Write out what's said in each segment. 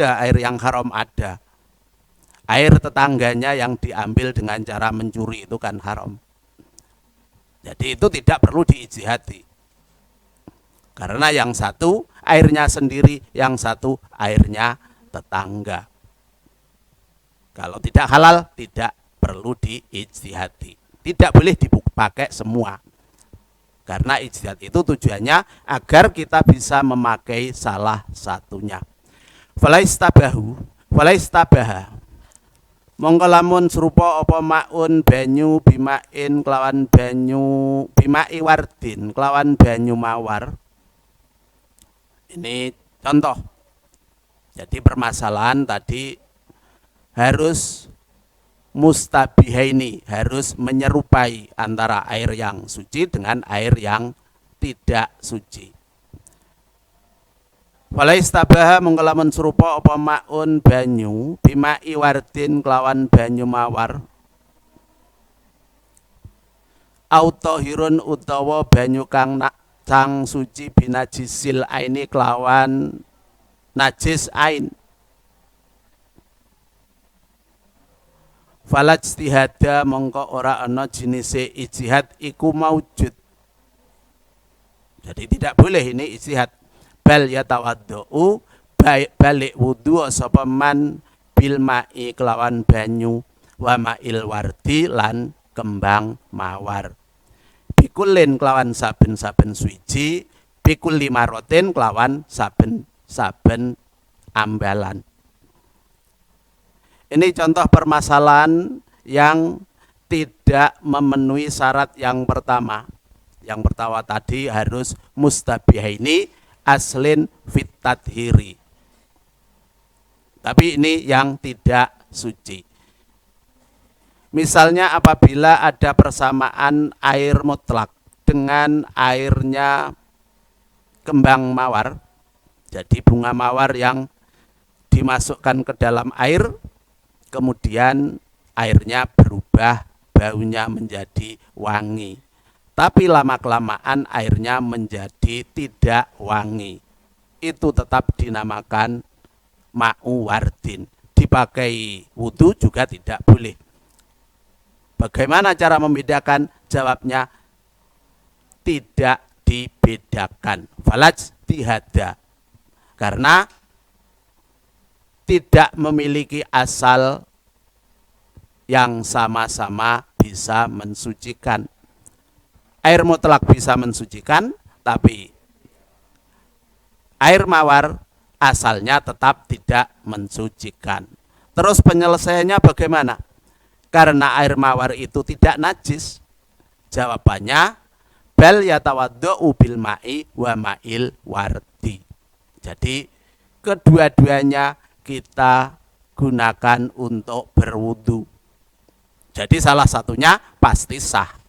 ada air yang haram, ada. Air tetangganya yang diambil dengan cara mencuri itu kan haram. Jadi itu tidak perlu diijtihadi. Karena yang satu airnya sendiri, yang satu airnya tetangga. Kalau tidak halal tidak perlu diijtihadi. Tidak boleh dipakai semua. Karena ijtihad itu tujuannya agar kita bisa memakai salah satunya. Falaistabaha mongko lamun serupa apa maun banyu bimain kelawan banyu bimai wardin kelawan banyu mawar. Ini contoh. Jadi permasalahan tadi harus mustabihaini, harus menyerupai antara air yang suci dengan air yang tidak suci. Walaistabaha mengkalaman serupa apa maun banyu bimai wardin kelawan banyu mawar. Autohirun utawa banyu kang sang suci binajisil aini kelawan najis ain. Falajtihada mongko ora ana jinise ijtihad iku maujud. Jadi tidak boleh ini ijtihad. Bal yatawaddau balik wudu sapa man bil mai kelawan banyu wa mail wardi lan kembang mawar. Bikulin kelawan saben-saben suci, bikul lima rotin kelawan saben-saben ambalan. Ini contoh permasalahan yang tidak memenuhi syarat yang pertama. Yang pertama tadi harus mustabihaini aslin fit tadhiri. Tapi ini yang tidak suci. Misalnya apabila ada persamaan air mutlak dengan airnya kembang mawar. Jadi bunga mawar yang dimasukkan ke dalam air, kemudian airnya berubah, baunya menjadi wangi. Tapi lama-kelamaan airnya menjadi tidak wangi. Itu tetap dinamakan ma'u wardin. Dipakai wudu juga tidak boleh. Bagaimana cara membedakan? Jawabnya tidak dibedakan. Falajtihada. Karena tidak memiliki asal yang sama-sama bisa mensucikan. Air mutlak bisa mensucikan, tapi air mawar asalnya tetap tidak mensucikan. Terus penyelesaiannya bagaimana? Karena air mawar itu tidak najis. Jawabannya bal yatawaddau bil ma'i wa ma'il wardi. Jadi kedua-duanya kita gunakan untuk berwudu. Jadi salah satunya pasti sah.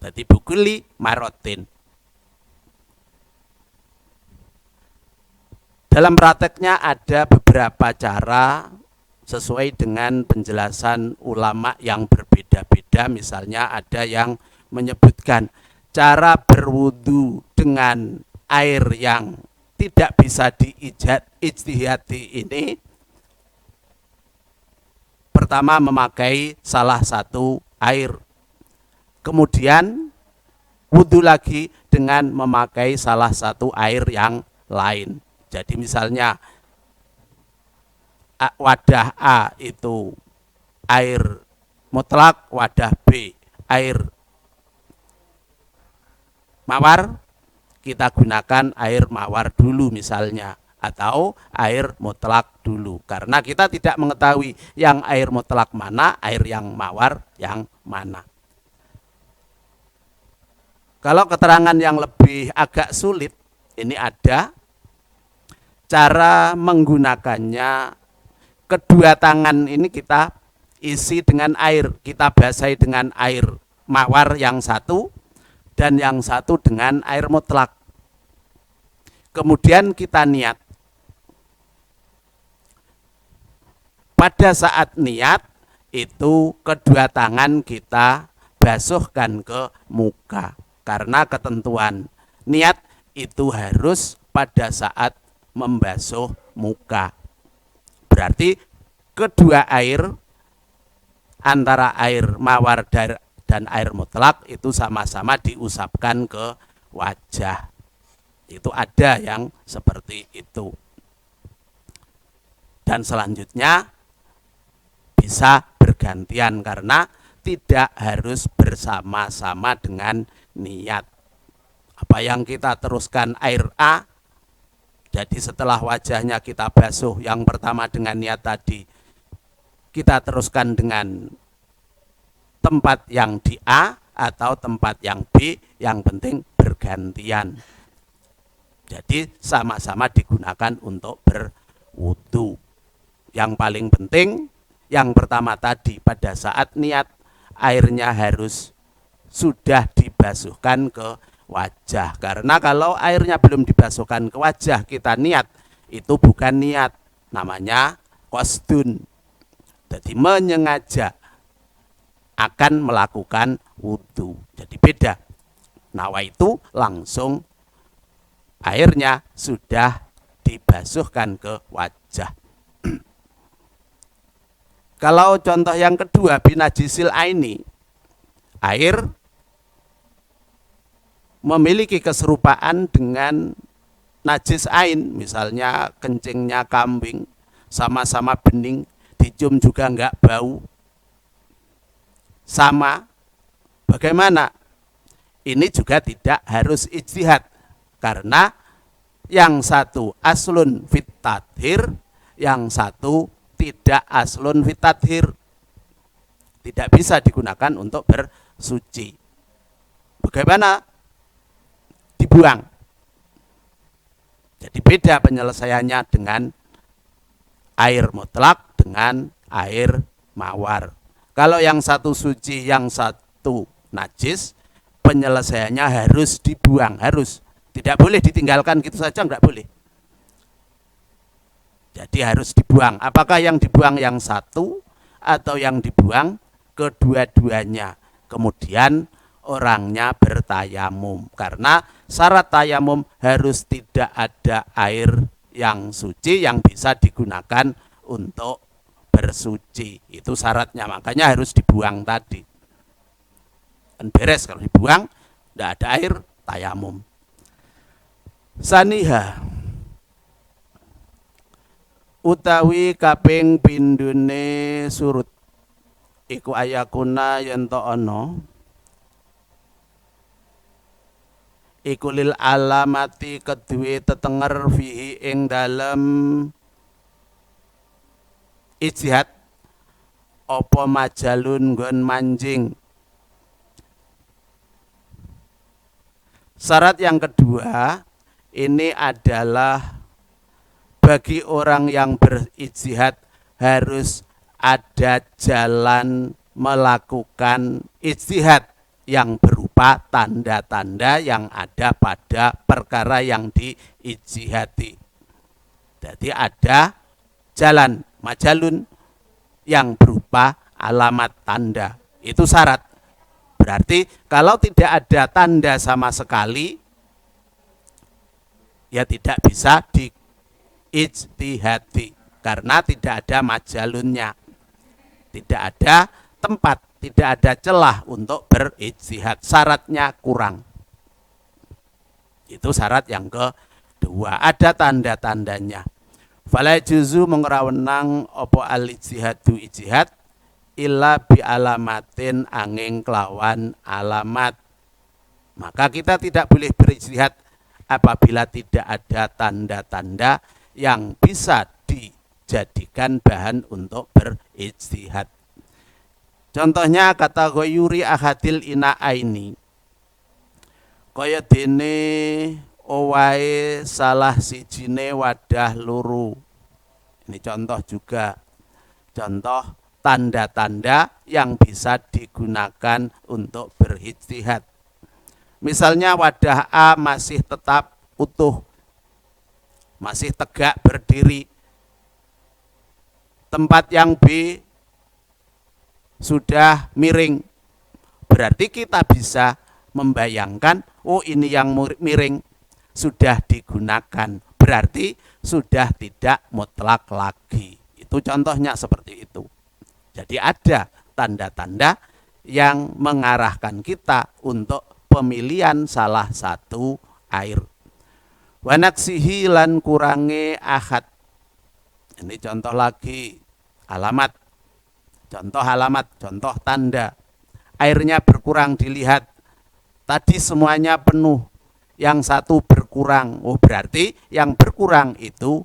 Jadi bukuli marotin. Dalam prakteknya ada beberapa cara sesuai dengan penjelasan ulama yang berbeda-beda. Misalnya ada yang menyebutkan cara berwudu dengan air yang tidak bisa diijtihadi ini. Pertama memakai salah satu air. Kemudian wudu lagi dengan memakai salah satu air yang lain. Jadi misalnya wadah A itu air mutlak, wadah B air mawar, kita gunakan air mawar dulu misalnya, atau air mutlak dulu. Karena kita tidak mengetahui yang air mutlak mana, air yang mawar yang mana. Kalau keterangan yang lebih agak sulit, ini ada cara menggunakannya. Kedua tangan ini kita isi dengan air, kita basahi dengan air mawar yang satu, dan yang satu dengan air mutlak. Kemudian kita niat. Pada saat niat, itu kedua tangan kita basuhkan ke muka. Karena ketentuan niat itu harus pada saat membasuh muka. Berarti kedua air antara air mawar dan air mutlak itu sama-sama diusapkan ke wajah. Itu ada yang seperti itu. Dan selanjutnya bisa bergantian karena tidak harus bersama-sama dengan niat. Apa yang kita teruskan air A, jadi setelah wajahnya kita basuh yang pertama dengan niat tadi, kita teruskan dengan tempat yang di A atau tempat yang B, yang penting bergantian. Jadi sama-sama digunakan untuk berwudu. Yang paling penting, yang pertama tadi pada saat niat, airnya harus sudah dibasuhkan ke wajah. Karena kalau airnya belum dibasuhkan ke wajah, kita niat, itu bukan niat, namanya qasdun. Jadi menyengaja akan melakukan wudu. Jadi beda. Nawa itu langsung airnya sudah dibasuhkan ke wajah. Kalau contoh yang kedua, binajisil aini, air memiliki keserupaan dengan najis ain, misalnya kencingnya kambing, sama-sama bening, dicium juga enggak bau, sama. Bagaimana? Ini juga tidak harus ijtihad, karena yang satu aslun fit tathir, yang satu tidak aslun fit tathir, tidak bisa digunakan untuk bersuci. Bagaimana? Dibuang. Jadi beda penyelesaiannya dengan air mutlak dengan air mawar. Kalau yang satu suci, yang satu najis, penyelesaiannya harus dibuang, harus. Tidak boleh ditinggalkan gitu saja, enggak boleh. Jadi harus dibuang. Apakah yang dibuang yang satu atau yang dibuang kedua-duanya? Kemudian orangnya bertayamum. Karena syarat tayamum harus tidak ada air yang suci yang bisa digunakan untuk bersuci. Itu syaratnya, makanya harus dibuang tadi. Dan beres kalau dibuang, tidak ada air, tayamum. Saniha utawi kaping pindune surut iku ayakuna yen to ana iku lil alamati kedue tetenger fihi ing dalem ijtihad apa majalun nggon manjing. Syarat yang kedua ini adalah bagi orang yang berijtihad harus ada jalan melakukan ijtihad yang berupa tanda-tanda yang ada pada perkara yang diijtihadi. Jadi ada jalan majalun yang berupa alamat tanda. Itu syarat. Berarti kalau tidak ada tanda sama sekali, ya tidak bisa diijtihadi karena tidak ada majalunnya, tidak ada tempat, tidak ada celah untuk berijtihad, syaratnya kurang. Itu syarat yang kedua, ada tanda-tandanya. Fala juzu mengrawenang opo al ijtihadu ijtihad illa bi alamatin angin kelawan alamat. Maka kita tidak boleh berijtihad apabila tidak ada tanda-tanda yang bisa dijadikan bahan untuk berijtihad. Contohnya kata goyuri ahadil ina'aini, kaya dene owae salah sijine wadah luru. Ini contoh juga, contoh tanda-tanda yang bisa digunakan untuk berijtihad. Misalnya wadah A masih tetap utuh, masih tegak berdiri. Tempat yang B sudah miring. Berarti kita bisa membayangkan, oh ini yang miring sudah digunakan. Berarti sudah tidak mutlak lagi. Itu contohnya seperti itu. Jadi ada tanda-tanda yang mengarahkan kita untuk pemilihan salah satu air. Wanaksihi lan kurangi ahad. Ini contoh lagi, alamat. Contoh alamat, contoh tanda. Airnya berkurang dilihat. Tadi semuanya penuh, yang satu berkurang. Oh, berarti yang berkurang itu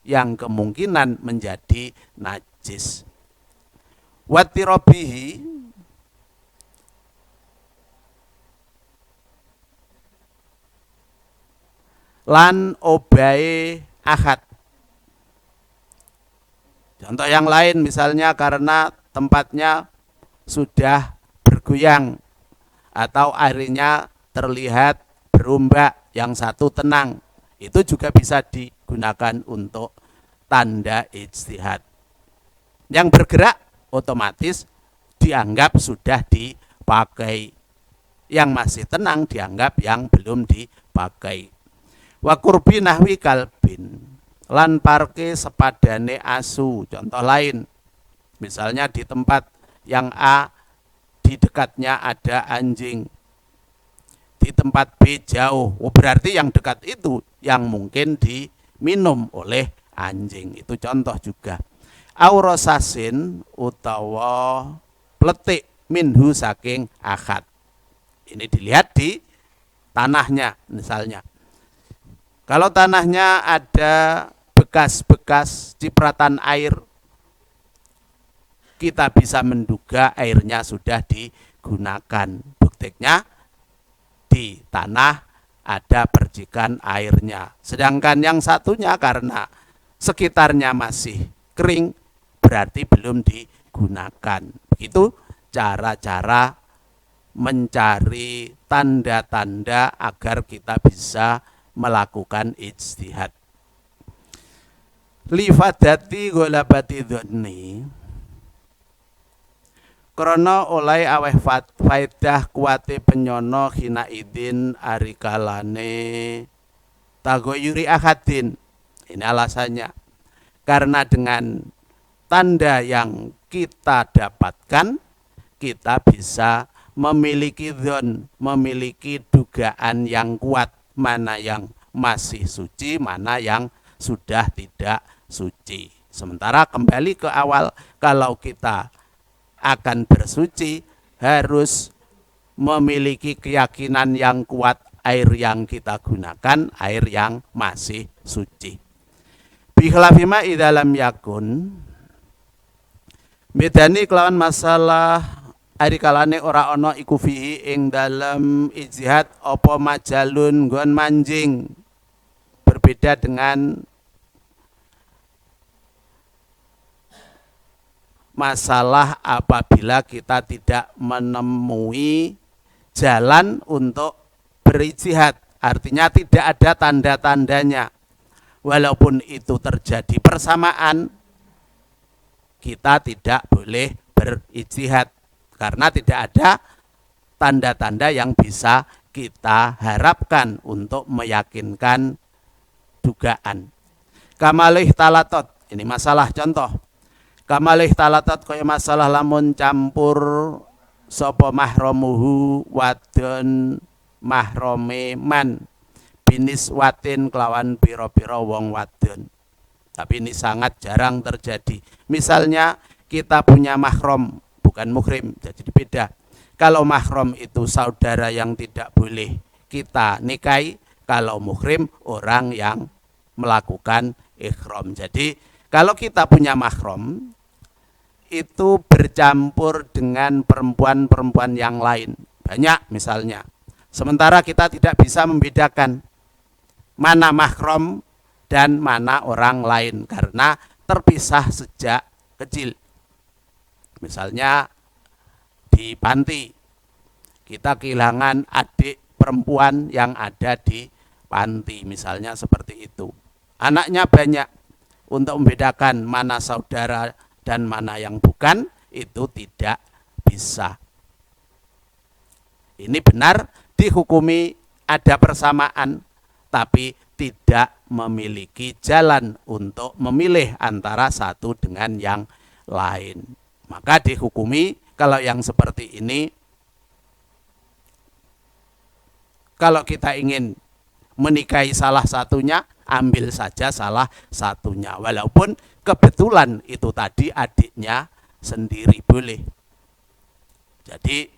yang kemungkinan menjadi najis. Watirobihi lan obae ahad. Contoh yang lain misalnya karena tempatnya sudah bergoyang atau airnya terlihat berombak, yang satu tenang, itu juga bisa digunakan untuk tanda ijtihad. Yang bergerak otomatis dianggap sudah dipakai, yang masih tenang dianggap yang belum dipakai. Wa qurbi nahwi kalbin lan parke sepadane asu. Contoh lain, misalnya di tempat yang A, di dekatnya ada anjing, di tempat B jauh. Oh, berarti yang dekat itu yang mungkin diminum oleh anjing. Itu contoh juga. Aurosasin utawa pletik minhu saking akad. Ini dilihat di tanahnya misalnya. Kalau tanahnya ada bekas-bekas cipratan air, kita bisa menduga airnya sudah digunakan. Buktinya di tanah ada percikan airnya. Sedangkan yang satunya karena sekitarnya masih kering, berarti belum digunakan. Begitu cara-cara mencari tanda-tanda agar kita bisa melakukan ijtihad. Lifadati golabati dhonni, krana oleh aweh faedah kuate penyono hina idin arikalane tagoyuri ahadin. Ini alasannya, karena dengan tanda yang kita dapatkan kita bisa memiliki dzon, memiliki dugaan yang kuat, mana yang masih suci, mana yang sudah tidak suci. Sementara kembali ke awal, kalau kita akan bersuci harus memiliki keyakinan yang kuat air yang kita gunakan, air yang masih suci. Bikhlafima idalam yakun, bedani kelawan masalah ari kalane ora ana iku fihi ing dalam ijtihad apa majalun nggon manjing. Berbeda dengan masalah apabila kita tidak menemui jalan untuk berijtihad, artinya tidak ada tanda-tandanya. Walaupun itu terjadi persamaan, kita tidak boleh berijtihad karena tidak ada tanda-tanda yang bisa kita harapkan untuk meyakinkan dugaan. Kamalih talatot, ini masalah contoh. Kamalih talatot kaya masalah lamun campur sapa mahromuhu wadon mahrome man binis watin kelawan piro-piro wong wadon. Tapi ini sangat jarang terjadi. Misalnya kita punya mahrom, bukan muhrim, jadi beda. Kalau mahrom itu saudara yang tidak boleh kita nikahi, kalau muhrim orang yang melakukan ikhram. Jadi kalau kita punya mahrom itu bercampur dengan perempuan-perempuan yang lain, banyak misalnya. Sementara kita tidak bisa membedakan mana mahram dan mana orang lain karena terpisah sejak kecil. Misalnya di panti, kita kehilangan adik perempuan yang ada di panti, misalnya seperti itu. Anaknya banyak, untuk membedakan mana saudara dan mana yang bukan, itu tidak bisa. Ini benar dihukumi ada persamaan, tapi tidak memiliki jalan untuk memilih antara satu dengan yang lain. Maka dihukumi kalau yang seperti ini, kalau kita ingin menikahi salah satunya, ambil saja salah satunya. Walaupun kebetulan itu tadi adiknya sendiri, boleh. Jadi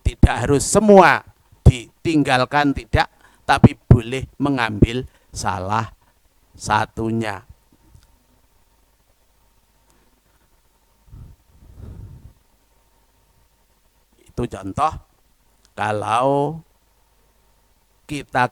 tidak harus semua ditinggalkan, tidak, tapi boleh mengambil salah satunya. Itu contoh kalau kita